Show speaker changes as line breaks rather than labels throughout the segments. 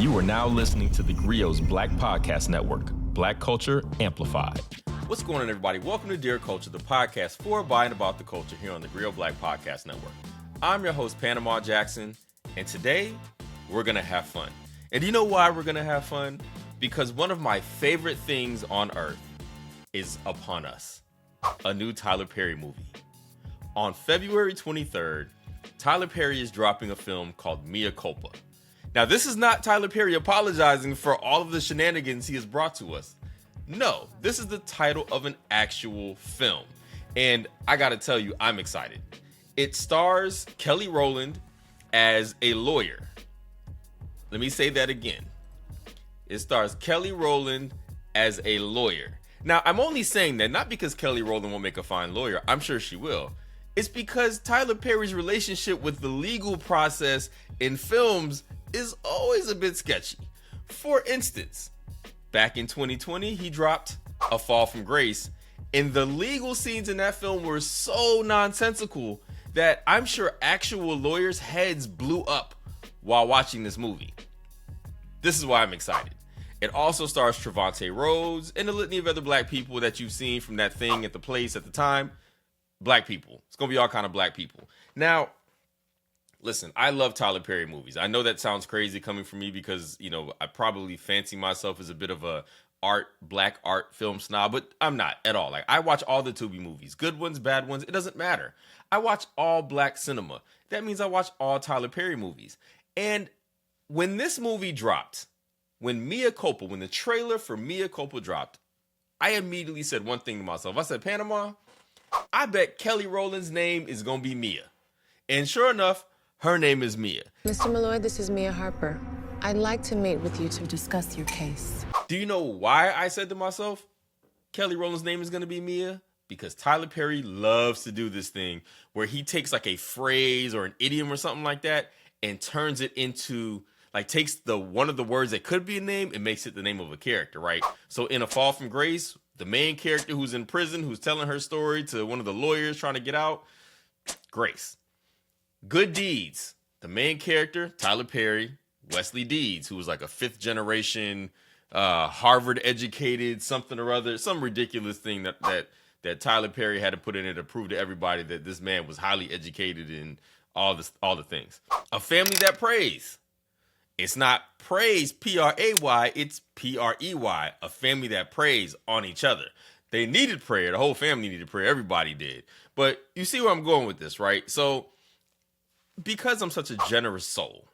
You are now listening to theGrio's Black Podcast Network, Black Culture Amplified.
What's going on, everybody? Welcome to Dear Culture, the podcast for, by, and about the culture here on the theGrio Black Podcast Network. I'm your host, Panama Jackson, and today we're going to have fun. And do you know why we're going to have fun? Because one of my favorite things on earth is upon us, a new Tyler Perry movie. On February 23rd, Tyler Perry is dropping a film called Mea Culpa. Now, this is not Tyler Perry apologizing for all of the shenanigans he has brought to us. No, this is the title of an actual film. And I gotta tell you, I'm excited. It stars Kelly Rowland as a lawyer. Let me say that again. It stars Kelly Rowland as a lawyer. Now, I'm only saying that not because Kelly Rowland won't make a fine lawyer. I'm sure she will. It's because Tyler Perry's relationship with the legal process in films is always a bit sketchy. For instance, back in 2020, he dropped A Fall from Grace, and the legal scenes in that film were so nonsensical that I'm sure actual lawyers' heads blew up while watching this movie. This is why I'm excited. It also stars Trevante Rhodes and a litany of other black people that you've seen from that thing at the place at the time. Black people. It's going to be all kind of black people. Now, listen, I love Tyler Perry movies. I know that sounds crazy coming from me because, you know, I probably fancy myself as a bit of a black art film snob, but I'm not at all. Like, I watch all the Tubi movies, good ones, bad ones. It doesn't matter. I watch all black cinema. That means I watch all Tyler Perry movies. And when this movie dropped, when the trailer for Mea Culpa dropped, I immediately said one thing to myself. I said, Panama, I bet Kelly Rowland's name is going to be Mea. And sure enough, her name is Mea.
Mr. Malloy, this is Mia Harper. I'd like to meet with you to discuss your case.
Do you know why I said to myself, Kelly Rowland's name is going to be Mea? Because Tyler Perry loves to do this thing where he takes like a phrase or an idiom or something like that and turns it into, like, takes one of the words that could be a name and makes it the name of a character, right? So in A Fall from Grace, the main character who's in prison, who's telling her story to one of the lawyers trying to get out, Grace. Good Deeds, the main character, Tyler Perry, Wesley Deeds, who was like a fifth generation, Harvard educated, something or other, some ridiculous thing that Tyler Perry had to put in it to prove to everybody that this man was highly educated in all the things. A Family That Prays. It's not praise, P-R-A-Y, it's P-R-E-Y. A family that prays on each other. They needed prayer. The whole family needed prayer. Everybody did. But you see where I'm going with this, right? So because I'm such a generous soul,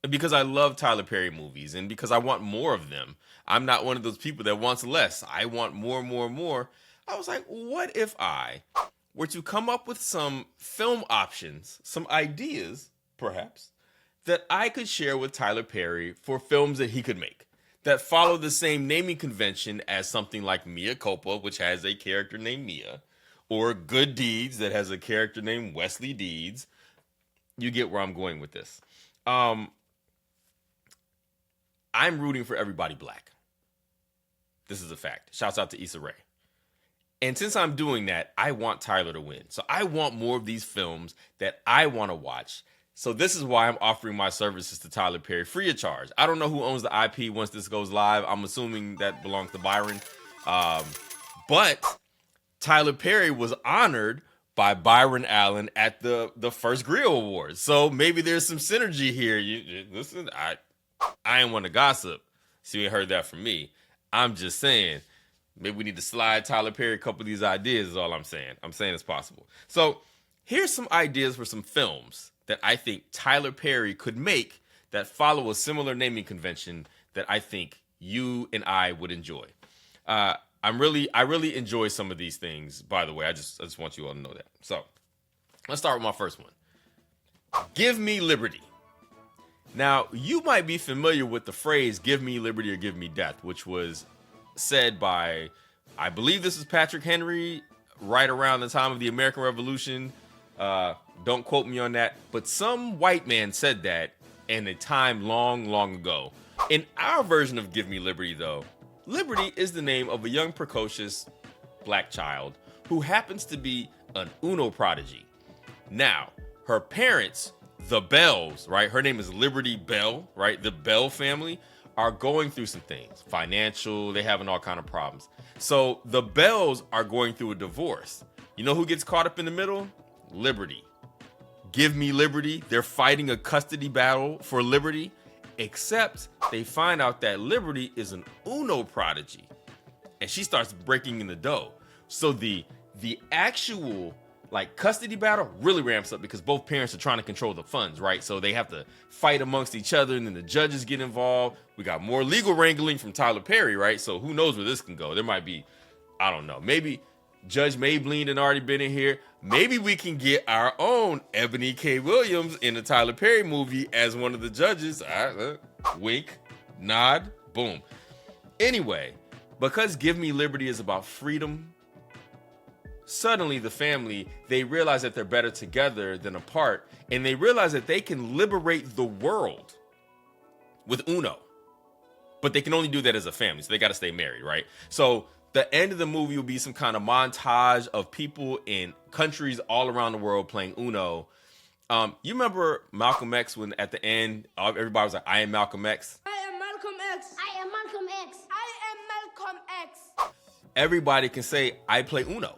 and because I love Tyler Perry movies, and because I want more of them, I'm not one of those people that wants less. I want more, more, more. I was like, what if I were to come up with some film options, some ideas, perhaps, that I could share with Tyler Perry for films that he could make that follow the same naming convention as something like Mea Culpa, which has a character named Mea, or Good Deeds that has a character named Wesley Deeds. You get where I'm going with this. I'm rooting for everybody black. This is a fact. Shouts out to Issa Rae. And since I'm doing that, I want Tyler to win. So I want more of these films that I want to watch. So this is why I'm offering my services to Tyler Perry free of charge. I don't know who owns the IP once this goes live. I'm assuming that belongs to Byron. But Tyler Perry was honored by Byron Allen at the first Grill Awards. So maybe there's some synergy here. Listen, I ain't want to gossip. So you ain't heard that from me. I'm just saying, maybe we need to slide Tyler Perry a couple of these ideas is all I'm saying. I'm saying it's possible. So here's some ideas for some films that I think Tyler Perry could make that follow a similar naming convention that I think you and I would enjoy. I really enjoy some of these things, by the way. I just want you all to know that. So let's start with my first one. Give me liberty. Now, you might be familiar with the phrase, give me liberty or give me death, which was said by, I believe this is Patrick Henry, right around the time of the American Revolution. Don't quote me on that, but some white man said that in a time long, long ago. In our version of Give Me Liberty, though, Liberty is the name of a young, precocious black child who happens to be an Uno prodigy. Now, her parents the Bells, right? Her name is Liberty Bell, right? The Bell family are going through some things. Financial, they having all kind of problems. So the Bells are going through a divorce. You know who gets caught up in the middle? Liberty. Give me Liberty. They're fighting a custody battle for Liberty, except they find out that Liberty is an Uno prodigy. And she starts breaking in the dough. So the actual like custody battle really ramps up because both parents are trying to control the funds, right? So they have to fight amongst each other, and then the judges get involved. We got more legal wrangling from Tyler Perry, right? So who knows where this can go? There might be, I don't know, maybe Judge Maybelline had already been in here. Maybe we can get our own Ebony K. Williams in the Tyler Perry movie as one of the judges. Wink, nod, boom. Anyway, because Give Me Liberty is about freedom, suddenly the family, they realize that they're better together than apart, and they realize that they can liberate the world with Uno. But they can only do that as a family, so they got to stay married, right? So the end of the movie will be some kind of montage of people in countries all around the world playing Uno. You remember Malcolm X when at the end, everybody was like, I am Malcolm X?
I am Malcolm X. I am Malcolm X. I am Malcolm X.
Everybody can say, I play Uno.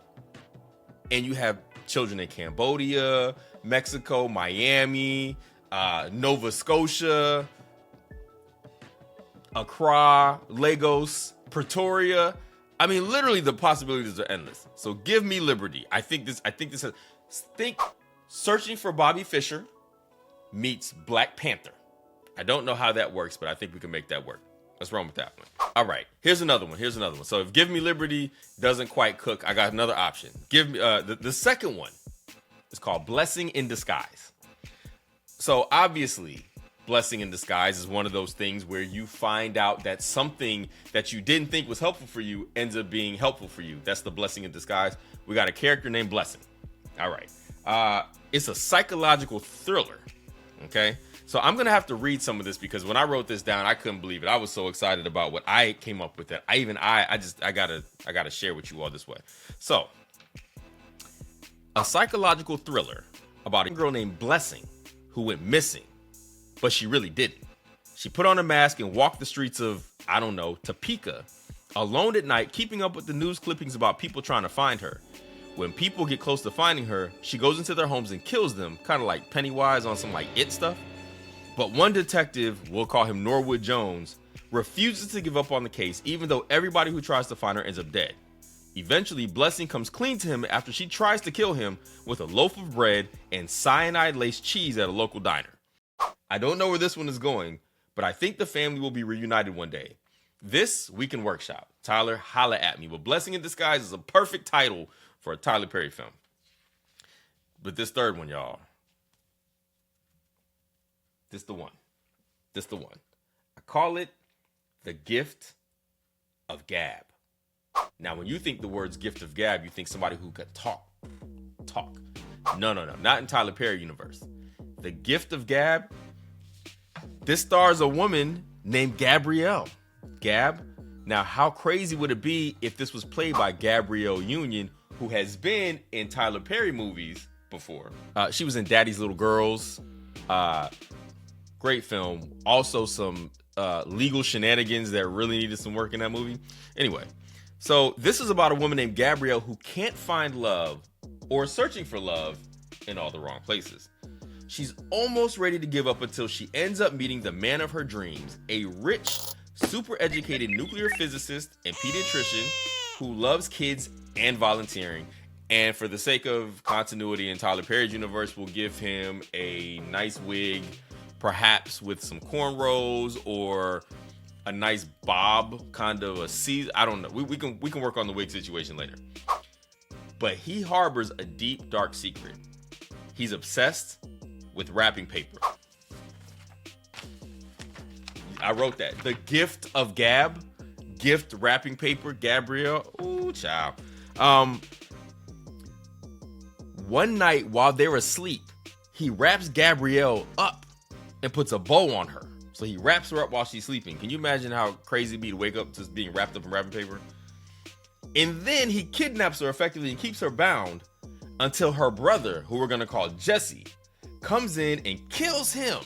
And you have children in Cambodia, Mexico, Miami, Nova Scotia, Accra, Lagos, Pretoria. I mean, literally the possibilities are endless. So give me Liberty. I think Searching for Bobby Fischer meets Black Panther. I don't know how that works, but I think we can make that work. Let's run with that one. All right, here's another one. So if Give Me Liberty doesn't quite cook, I got another option. Give me the second one is called Blessing in Disguise. So obviously, Blessing in Disguise is one of those things where you find out that something that you didn't think was helpful for you ends up being helpful for you. That's the Blessing in Disguise. We got a character named Blessing. All right. It's a psychological thriller. Okay. So I'm going to have to read some of this because when I wrote this down, I couldn't believe it. I was so excited about what I came up with that I gotta share with you all this way. So a psychological thriller about a girl named Blessing who went missing, but she really didn't. She put on a mask and walked the streets of, I don't know, Topeka, alone at night, keeping up with the news clippings about people trying to find her. When people get close to finding her, she goes into their homes and kills them, kind of like Pennywise on some like It stuff. But one detective, we'll call him Norwood Jones, refuses to give up on the case, even though everybody who tries to find her ends up dead. Eventually, Blessing comes clean to him after she tries to kill him with a loaf of bread and cyanide-laced cheese at a local diner. I don't know where this one is going, but I think the family will be reunited one day. This we can workshop. Tyler, holla at me. But Blessing in Disguise is a perfect title for a Tyler Perry film. But this third one, y'all. This the one. I call it the Gift of Gab. Now, when you think the words Gift of Gab, you think somebody who could talk. No, not in Tyler Perry universe. The Gift of Gab, this stars a woman named Gabrielle. Gab. Now, how crazy would it be if this was played by Gabrielle Union, who has been in Tyler Perry movies before? She was in Daddy's Little Girls. Great film. Also some legal shenanigans that really needed some work in that movie. Anyway, so this is about a woman named Gabrielle who can't find love or searching for love in all the wrong places. She's almost ready to give up until she ends up meeting the man of her dreams, a rich, super educated nuclear physicist and pediatrician who loves kids and volunteering. And for the sake of continuity in Tyler Perry's universe, we'll give him a nice wig, perhaps with some cornrows or a nice bob, kind of a C. I don't know. We can work on the wig situation later. But he harbors a deep, dark secret. He's obsessed with wrapping paper. I wrote that. The Gift of Gab. Gift wrapping paper. Gabrielle. Ooh, child. One night while they're asleep, he wraps Gabrielle up and puts a bow on her. So he wraps her up while she's sleeping. Can you imagine how crazy it'd be to wake up just being wrapped up in wrapping paper? And then he kidnaps her effectively and keeps her bound until her brother, who we're going to call Jesse, comes in and kills him.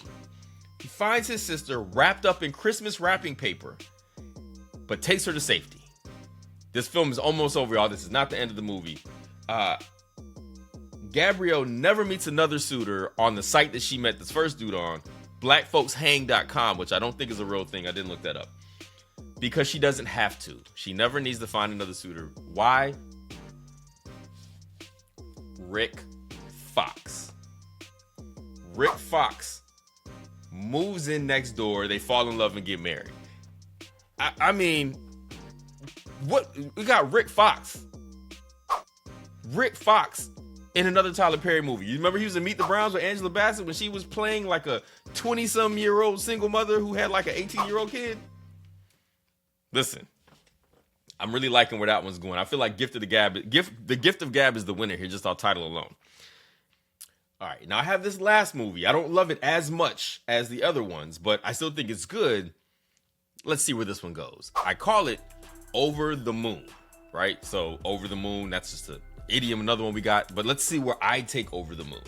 He finds his sister wrapped up in Christmas wrapping paper, but takes her to safety. This film is almost over, y'all. This is not the end of the movie. Gabrielle never meets another suitor on the site that she met this first dude on, blackfolkshang.com, which I don't think is a real thing. I didn't look that up. Because she doesn't have to. She never needs to find another suitor. Why? Rick Fox. Rick Fox moves in next door. They fall in love and get married. I mean, what? We got Rick Fox. Rick Fox in another Tyler Perry movie. You remember he was in Meet the Browns with Angela Bassett when she was playing like a 20-some-year-old single mother who had like an 18-year-old kid? Listen, I'm really liking where that one's going. I feel like the Gift of Gab is the winner here, just our title alone. All right, now I have this last movie. I don't love it as much as the other ones, but I still think it's good. Let's see where this one goes. I call it Over the Moon, right? So Over the Moon, that's just an idiom, another one we got. But let's see where I take Over the Moon.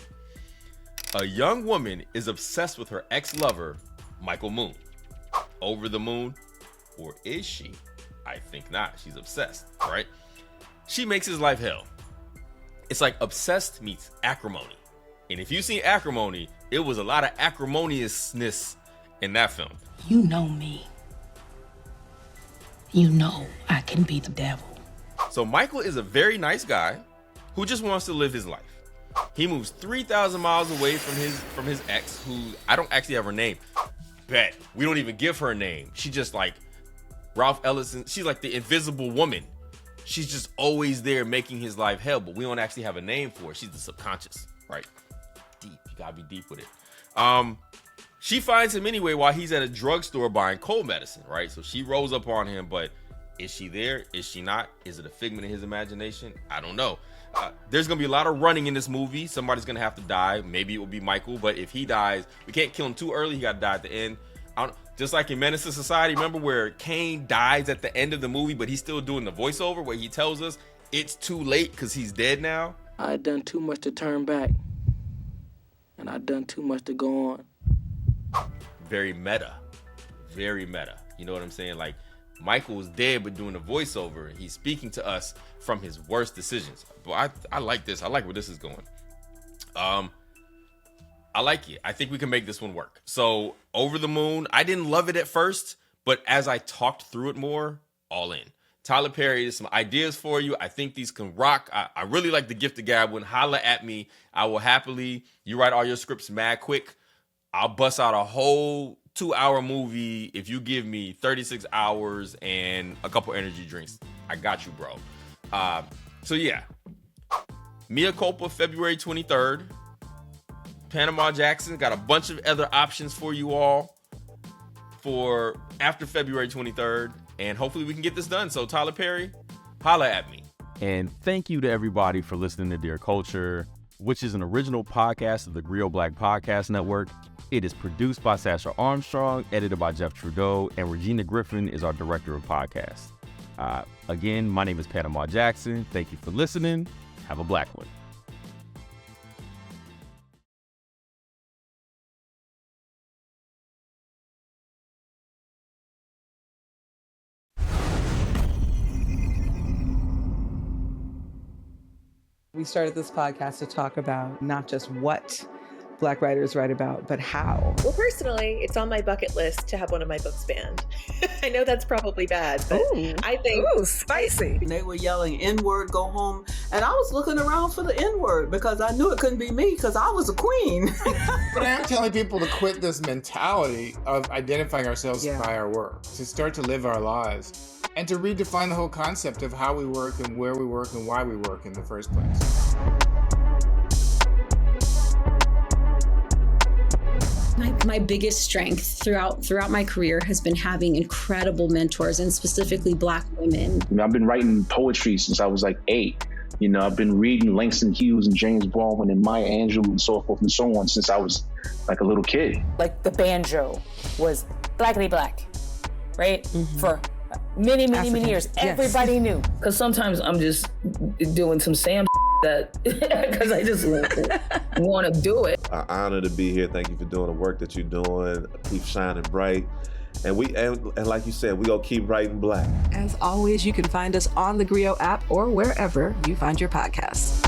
A young woman is obsessed with her ex-lover, Michael Moon. Over the moon, or is she? I think not. She's obsessed, right? She makes his life hell. It's like obsessed meets acrimony. And if you've seen Acrimony, it was a lot of acrimoniousness in that film.
You know me. You know I can be the devil.
So Michael is a very nice guy who just wants to live his life. He moves 3,000 miles away from his ex, who I don't actually have her name. Bet. We don't even give her a name. She just like Ralph Ellison. She's like the invisible woman. She's just always there making his life hell, but we don't actually have a name for her. She's the subconscious, right? Deep. You gotta be deep with it. She finds him anyway while he's at a drugstore buying cold medicine, right? So she rolls up on him, but is she there? Is she not? Is it a figment of his imagination? I don't know. There's gonna be a lot of running in this movie. Somebody's gonna have to die. Maybe it will be Michael, but if he dies, we can't kill him too early. He gotta die at the end. Just like in Menace to Society, remember where Kane dies at the end of the movie, but he's still doing the voiceover where he tells us it's too late because he's dead now?
I had done too much to turn back, and I'd done too much to go on.
Very meta. Very meta. You know what I'm saying? Like, Michael's dead but doing a voiceover. He's speaking to us from his worst decisions. But I like this. I like where this is going. I like it. I think we can make this one work. So Over the Moon, I didn't love it at first, but as I talked through it more, all in. Tyler Perry, there's some ideas for you. I think these can rock. I really like the Gift of Gab one. Holla at me. I will happily. You write all your scripts mad quick. I'll bust out a whole 2-hour movie if you give me 36 hours and a couple energy drinks. I got you, bro. So yeah. Mea Culpa, February 23rd. Panama Jackson, got a bunch of other options for you all for after February 23rd. And hopefully we can get this done. So Tyler Perry, holla at me.
And thank you to everybody for listening to Dear Culture, which is an original podcast of the theGrio Black Podcast Network. It is produced by Sasha Armstrong, edited by Jeff Trudeau, and Regina Griffin is our director of podcasts. Again, my name is Panama Jackson. Thank you for listening. Have a black one.
We started this podcast to talk about not just what Black writers write about, but how.
Well, personally, it's on my bucket list to have one of my books banned. I know that's probably bad, but I think...
Ooh, spicy.
They were yelling N-word, go home. And I was looking around for the N-word because I knew it couldn't be me because I was a queen.
But I'm telling people to quit this mentality of identifying ourselves by our work, to start to live our lives, and to redefine the whole concept of how we work and where we work and why we work in the first place.
My biggest strength throughout my career has been having incredible mentors, and specifically Black women.
I've been writing poetry since I was like 8. I've been reading Langston Hughes and James Baldwin and Maya Angelou and so forth and so on since I was like a little kid.
Like the banjo was blackity black, right? Mm-hmm. For many years. Everybody knew.
Because sometimes I'm just doing some Sam that, because I just
want to do it.
An honor to be here. Thank you for doing the work that you're doing. Keep shining bright. And like you said, we gonna keep writing black.
As always, you can find us on the theGrio app or wherever you find your podcasts.